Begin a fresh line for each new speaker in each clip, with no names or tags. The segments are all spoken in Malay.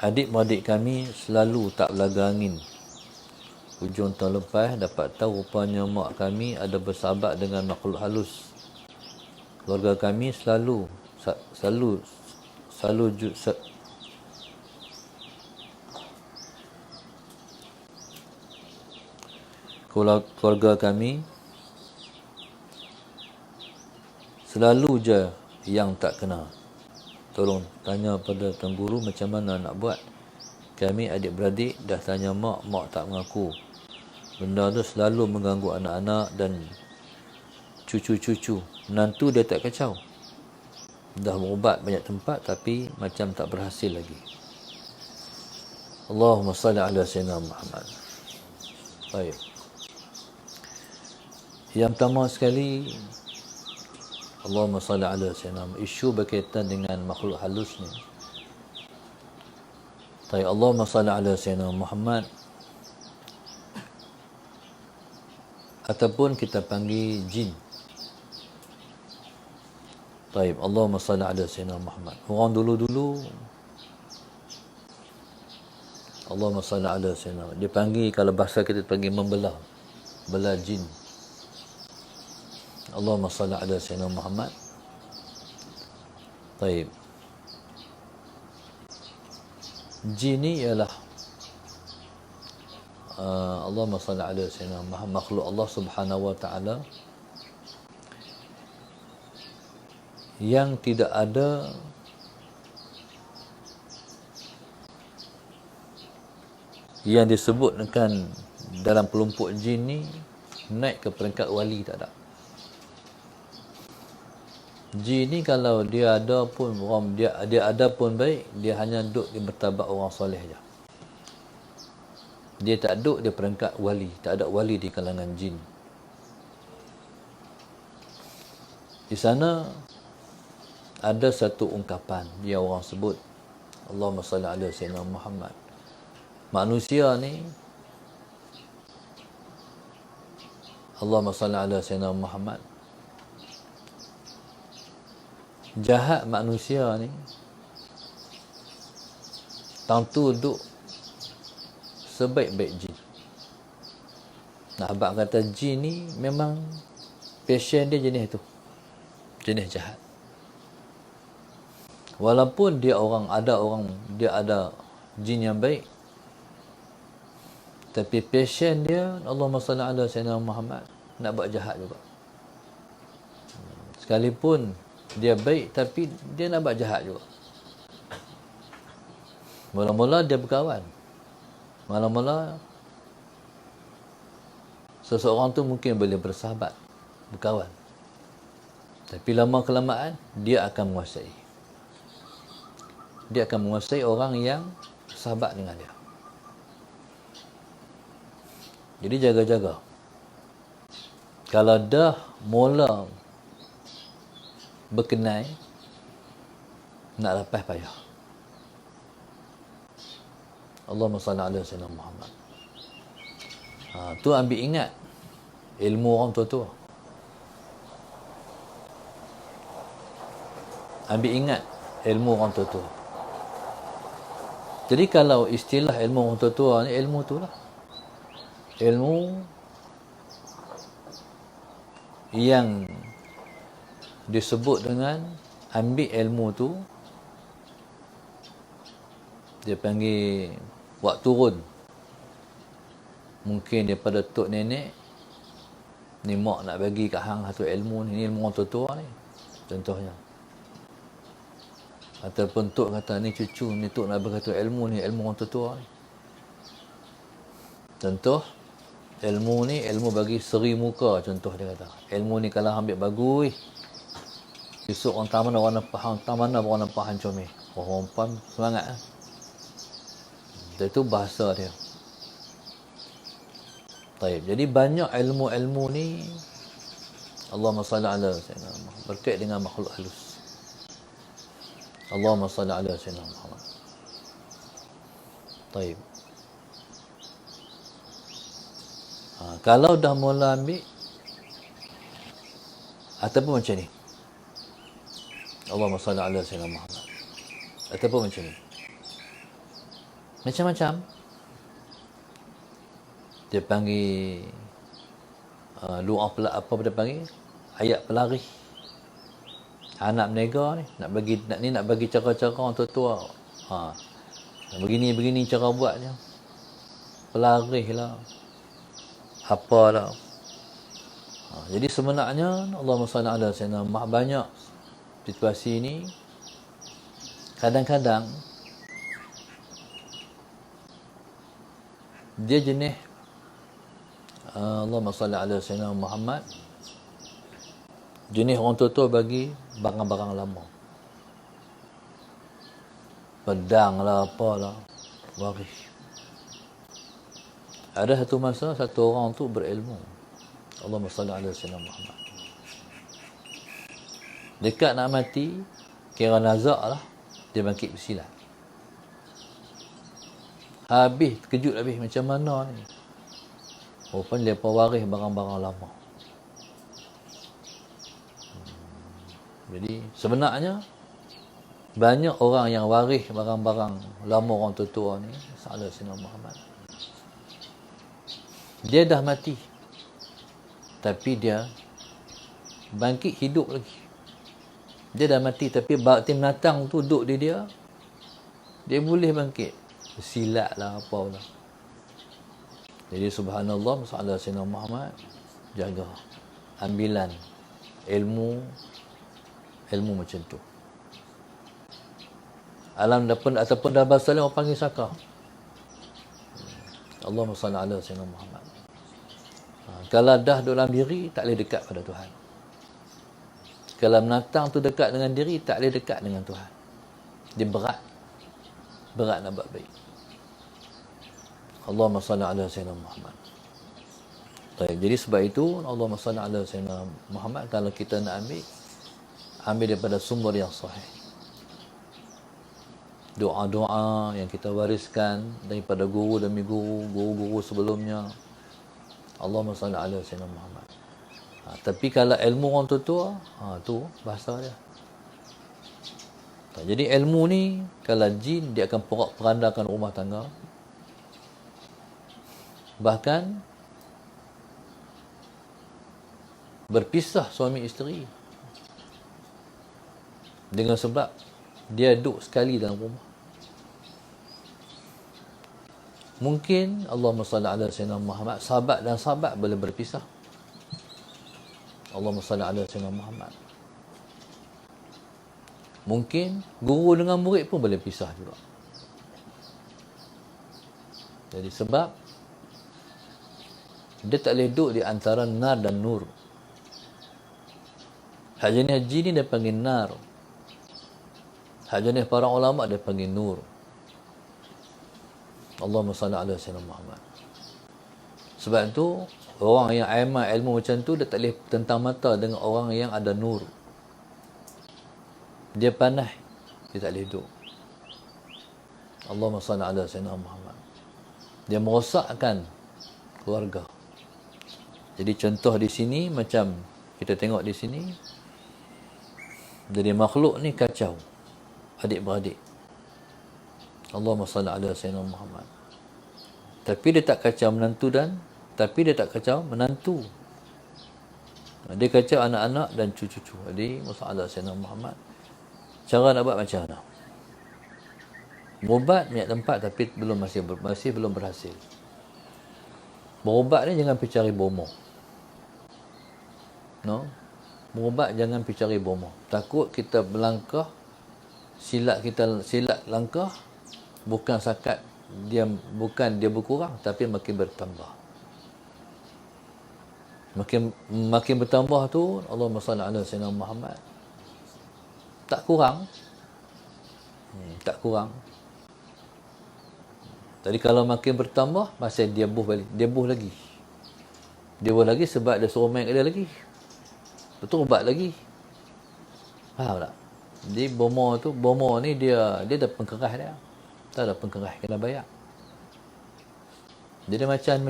Adik-beradik kami selalu tak belaga angin. Hujung tahun lepas dapat tahu rupanya mak kami ada bersahabat dengan makhluk halus. Keluarga kami selalu keluarga kami selalu je yang tak kena. Tolong tanya pada tuan guru macam mana nak buat. Kami adik-beradik dah tanya mak tak mengaku. Benda tu selalu mengganggu anak-anak dan cucu-cucu. Menantu dia tak kacau. Dah berubat banyak tempat tapi macam tak berhasil lagi. Allahumma salli ala sayyidina Muhammad. Baik. Yang pertama sekali, Allahumma salli ala sayyidina Muhammad. Isu berkaitan dengan makhluk halus ni. Baik, Allahumma salli ala sayyidina Muhammad. Ataupun kita panggil jin. Baik, Allahumma salli ala sayyidina Muhammad. Orang dulu-dulu Allahumma salli ala sayyidina Muhammad. Dia panggil, kalau bahasa kita panggil membelah. Belah jin. Allahumma salli ala sayyidina Muhammad. Baik. Jin ni ialah Allahumma salli ala sayyidina Muhammad, makhluk Allah Subhanahu wa taala yang tidak ada yang disebutkan dalam kelompok jin ni naik ke peringkat wali, tak ada. Jin ni kalau dia ada pun orang dia ada pun baik, dia hanya duduk di martabat orang soleh je. Dia tak duduk di peringkat wali, tak ada wali di kalangan jin. Di sana ada satu ungkapan yang orang sebut Allahumma salli ala sayyidina Muhammad. Manusia ni Allahumma salli ala sayyidina Muhammad. Jahat manusia ni tentu duduk sebaik-baik jin. Nah, abang kata jin ni memang passion dia jenis tu. Jenis jahat. Walaupun dia ada jin yang baik, tapi passion dia Allahumma salli ala sayyidina Muhammad, nak buat jahat juga. Sekalipun dia baik tapi dia nak buat jahat juga. Mula-mula dia berkawan. Mula-mula seseorang tu mungkin boleh bersahabat, berkawan. Tapi lama-kelamaan dia akan menguasai. Dia akan menguasai orang yang sahabat dengan dia. Jadi jaga-jaga. Kalau dah mula berkenai, nak lepas payah. Allahumma salli ala sayyidina Muhammad. Tu ambil ingat ilmu orang tua-tua. Ambil ingat ilmu orang tua-tua. Jadi kalau istilah ilmu orang tua-tua ni, ilmu tu lah. Ilmu yang disebut dengan ambil ilmu tu, dia panggil buat turun. Mungkin daripada tok nenek ni, mak nak bagi kat hang satu ilmu ni ilmu orang tua-tua ni contohnya. Ataupun tok kata ni cucu ni, tok nak bagi satu ilmu ni ilmu orang tua-tua ni. Contoh ilmu ni ilmu bagi seri muka, contoh dia kata. Ilmu ni kalau ambil bagus, esok orang taman orang nampak hang comel. Orang pun semangat lah. Itu bahasa dia. Taib. Jadi banyak ilmu-ilmu ni Allahumma salli ala sayyidina Muhammad berkait dengan makhluk halus. Allahumma salli ala sayyidina Muhammad. Taib. Kalau dah mula ambil ataupun macam ni, Allahumma salli ala sayyidina Muhammad, ataupun macam ni, Macam-macam. Dia panggil doa apa dia panggil? Ayat pelari. Anak menega ni nak bagi cara-cara orang tua-tua. Begini cara buatnya. Pelarih lah. Apalah. Jadi sebenarnya Allahumma salli ala sayyidina Muhammad, banyak situasi ni kadang-kadang dia jenis Allahumma salli ala sayyidina Muhammad, jenis orang tua-tua bagi barang-barang lama. Pedang lah, apalah, waris. Ada satu masa satu orang tu berilmu. Allahumma salli ala sayyidina Muhammad. Dekat nak mati, kira nazak lah, dia bangkit bersilat. Habis, terkejut habis, macam mana ni? Rupanya dia pewaris barang-barang lama. Jadi sebenarnya banyak orang yang waris barang-barang lama orang tua-tua ni, sallallahu alaihi wasallam Muhammad. Dia dah mati, tapi dia bangkit hidup lagi. Dia dah mati, tapi tim natang tu duduk di dia, dia boleh bangkit. Bersilat lah, apalah. Jadi subhanallah, sallallahu alaihi wasallam Muhammad jaga ambilan ilmu macam tu. Alam ataupun dah bahasa lain orang panggil saka. Allahumma salli ala sayyidina Muhammad. Kalau dah dalam diri, tak boleh dekat pada Tuhan. Kalau menatang tu dekat dengan diri, tak boleh dekat dengan Tuhan. Dia berat nak buat baik. Allahumma salli ala sayyidina Muhammad. Baik, jadi sebab itu Allahumma salli ala sayyidina Muhammad, kalau kita nak ambil daripada sumber yang sahih. Doa-doa yang kita wariskan daripada guru demi guru sebelumnya. Allahumma salli ala sayyidina Muhammad. Tapi kalau ilmu orang tua, tu bahasa dia. Jadi ilmu ni, kalau jin, dia akan porak-perandakan rumah tangga. Bahkan berpisah suami isteri, dengan sebab dia duduk sekali dalam rumah. Mungkin Allahumma salli ala sayyidina Muhammad, sahabat dan sahabat boleh berpisah. Allahumma salli ala sayyidina Muhammad. Mungkin guru dengan murid pun boleh pisah juga. Jadi sebab dia tak boleh duduk di antara nar dan nur. Hak jenis jin ni dia panggil nar. Hak jenis para ulama dia panggil nur. Allahumma salli ala sayyidina Muhammad. Sebab tu orang yang aimah ilmu macam tu, dia tak boleh tentang mata dengan orang yang ada nur. Dia panas, dia tak boleh duduk. Allahumma salli ala sayyidina Muhammad. Dia merosakkan keluarga. Jadi contoh di sini, macam kita tengok di sini, jadi makhluk ni kacau, adik-beradik. Allahumma salli ala sayyidina Muhammad. Tapi dia tak kacau menantu menantu. Dia kacau anak-anak dan cucu-cucu. Jadi masalah sayyidina Muhammad. Cara nak buat macam mana? Berubat banyak tempat, tapi masih belum berhasil. Berubat ni jangan pergi cari bomoh. No? Berubat jangan pergi cari bomoh. Takut kita melangkah, silap langkah, bukan dia berkurang, tapi makin bertambah. Makin bertambah tu, Allahumma salli ala sayyidina Muhammad, tak kurang. Tak kurang. Jadi kalau makin bertambah, masih dia buh balik. Dia buh lagi sebab dia suruh main kat dia lagi. Betul, ubat lagi. Faham tak? Jadi bomo ni dia ada pengkeras dia. Tak ada pengkeras, kena bayar. Jadi macam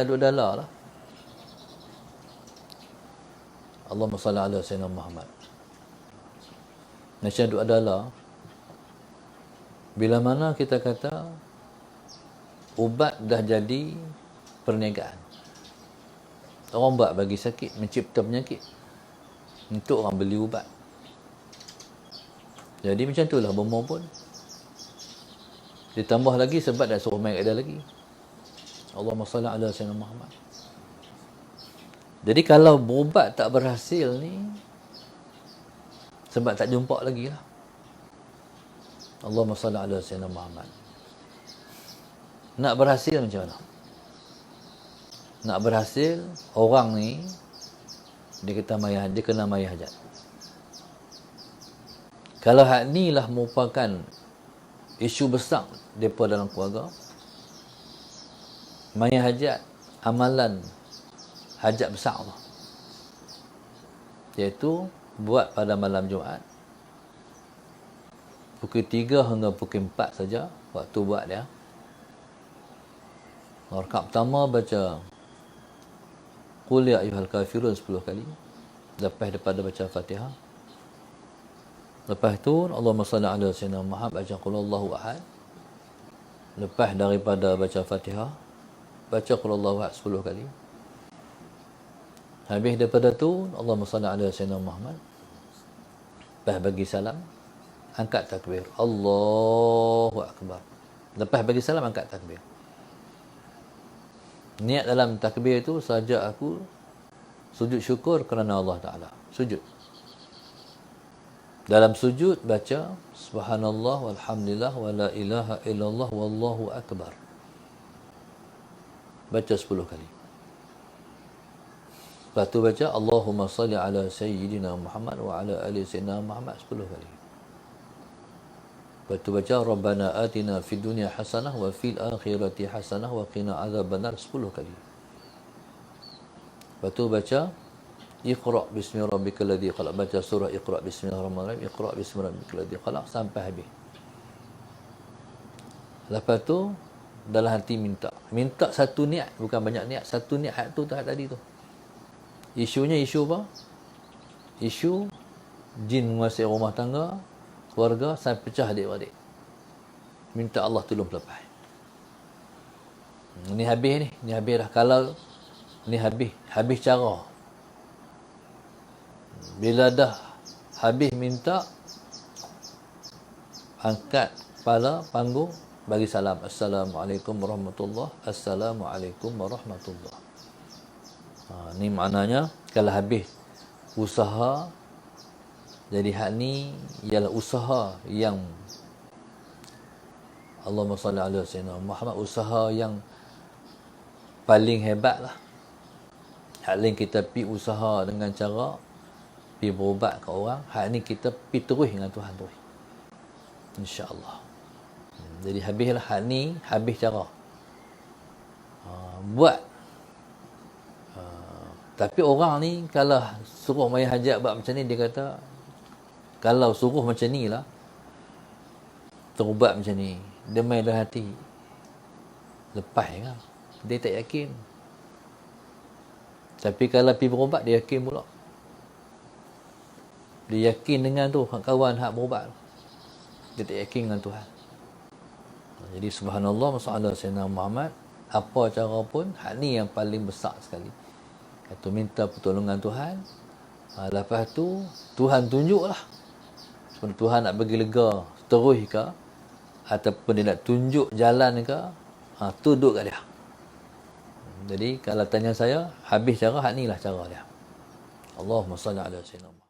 duk dalar lah. Allahumma salli ala sayyidina Muhammad. Macam duk dalar. Bila mana kita kata ubat dah jadi perniagaan. Orang buat bagi sakit, mencipta penyakit untuk orang beli ubat. Jadi macam itulah bomoh pun. Ditambah lagi sebab dah suruh main ada lagi. Allahumma salli ala sayyidina Muhammad. Jadi kalau berubat tak berhasil ni, sebab tak jumpa lagi lah. Allahumma salli ala sayyidina Muhammad. Nak berhasil macam mana? Nak berhasil, orang ni dia kena maya hajat. Kalau hak ni lah merupakan isu besar depa dalam keluarga, maya hajat, amalan hajat besar tu, iaitu buat pada malam Jumaat pukul 3 hingga pukul 4 saja waktu buat dia. Rakaat pertama baca Qul ya ayyuhal kafirun 10 kali. Lepas daripada baca Fatihah. Lepas tu Allahumma salli ala sayyidina Muhammad, baca Qul huwallahu ahad. Lepas daripada baca Fatihah, baca Qul huwallahu ahad 10 kali. Habis daripada tu Allahumma salli ala sayyidina Muhammad. Lepas bagi salam, angkat takbir. Allahu akbar. Lepas bagi salam, angkat takbir. Niat dalam takbir itu saja aku sujud syukur kerana Allah Ta'ala. Sujud. Dalam sujud baca subhanallah walhamdulillah wa la ilaha illallah wallahu akbar. Baca 10 kali. Lepas tu baca Allahumma salli ala sayyidina Muhammad wa ala ali sayyidina Muhammad 10 kali. Lepas tu baca Rabbana atina fid dunya hasanah wa fil akhirati hasanah wa qina adzabannar 10 kali. Lepas tu baca Iqra bismi rabbikal ladzi khalaq, baca surah Iqra bismillahirrahmanirrahim, Iqra bismi rabbikal ladzi khalaq sampai habis. Lepas tu dalam hati minta satu niat, bukan banyak niat, satu niat hak tu tadi tu. Isunya isu apa? Isu jin menguasai rumah tangga, keluarga sampai pecah adik-adik. Minta Allah tolong lepas. Ni habis dah. Kalau ni habis cara. Bila dah habis minta, angkat kepala, panggung, bagi salam. Assalamualaikum warahmatullahi. Assalamualaikum warahmatullahi. Ni maknanya kalau habis usaha. Jadi hak ni ialah usaha yang Allahumma salli ala sayyidina Muhammad, usaha yang paling hebat lah. Hak lain kita pi usaha dengan cara pi berubat ke orang, hak ni kita pi terus dengan Tuhan terus. InsyaAllah. Jadi habislah hak ni, habis cara. Buat. Tapi orang ni kalau suruh maya hajat buat macam ni, dia kata kalau suruh macam ni lah, terubat macam ni, dia main dalam hati, lepas kan, dia tak yakin. Tapi kalau pergi berubat, dia yakin pula. Dia yakin dengan tu, kawan hak berubat, dia tak yakin dengan Tuhan. Jadi subhanallah, masalah Sayyidina Muhammad, apa cara pun, hak ni yang paling besar sekali. Iaitu minta pertolongan Tuhan. Lepas tu Tuhan tunjuklah. Sebenarnya Tuhan nak bagi lega terus ke, ataupun dia nak tunjuk jalan ke, tu duduk kat dia. Jadi kalau tanya saya, habis cara, hak ni lah cara dia. Allahumma salli ala sayyidina Muhammad.